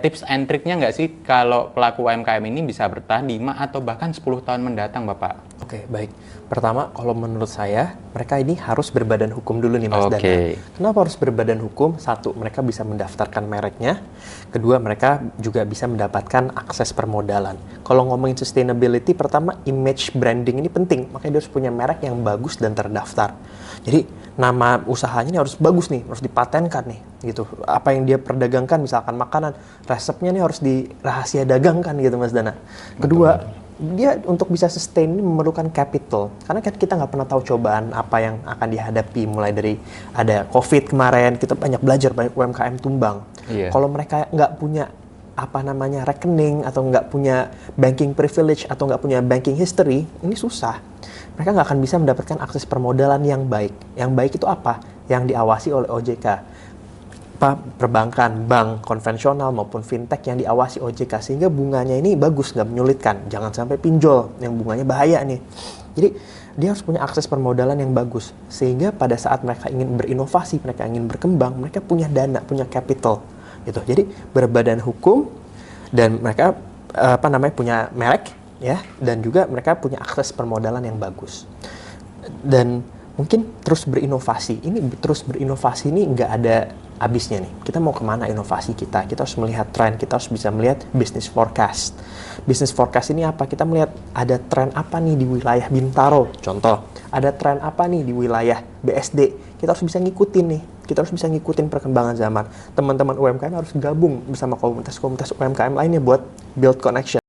tips and triknya nggak sih kalau pelaku UMKM ini bisa bertahan 5 atau bahkan 10 tahun mendatang, Bapak? Oke, baik. Pertama, kalau menurut saya, mereka ini harus berbadan hukum dulu nih, Mas Dana. Oke. Kenapa harus berbadan hukum? Satu, mereka bisa mendaftarkan mereknya. Kedua, mereka juga bisa mendapatkan akses permodalan. Kalau ngomongin sustainability, pertama, image branding ini penting. Makanya dia harus punya merek yang bagus dan terdaftar. Jadi, nama usahanya ini harus bagus nih, harus dipatenkan nih, gitu. Apa yang dia perdagangkan, misalkan makanan, resepnya nih harus dirahasia dagangkan gitu, Mas Dana. Kedua, dia untuk bisa sustain ini memerlukan capital, karena kan kita nggak pernah tahu cobaan apa yang akan dihadapi, mulai dari ada COVID kemarin, kita banyak belajar, banyak UMKM tumbang. Iya. Kalau mereka nggak punya rekening atau nggak punya banking privilege atau nggak punya banking history, ini susah. Mereka nggak akan bisa mendapatkan akses permodalan yang baik. Yang baik itu apa? Yang diawasi oleh OJK. Perbankan, bank konvensional maupun fintech yang diawasi OJK, sehingga bunganya ini bagus, nggak menyulitkan. Jangan sampai pinjol yang bunganya bahaya nih. Jadi dia harus punya akses permodalan yang bagus, sehingga pada saat mereka ingin berinovasi, mereka ingin berkembang, mereka punya dana, punya capital gitu. Jadi berbadan hukum dan mereka punya merek ya, dan juga mereka punya akses permodalan yang bagus. Dan mungkin terus berinovasi. Terus berinovasi ini nggak ada habisnya nih. Kita mau kemana inovasi kita? Kita harus melihat tren, kita harus bisa melihat business forecast. Business forecast ini apa? Kita melihat ada tren apa nih di wilayah Bintaro, contoh. Ada tren apa nih di wilayah BSD. Kita harus bisa ngikutin nih. Kita harus bisa ngikutin perkembangan zaman. Teman-teman UMKM harus gabung bersama komunitas-komunitas UMKM lainnya buat build connection.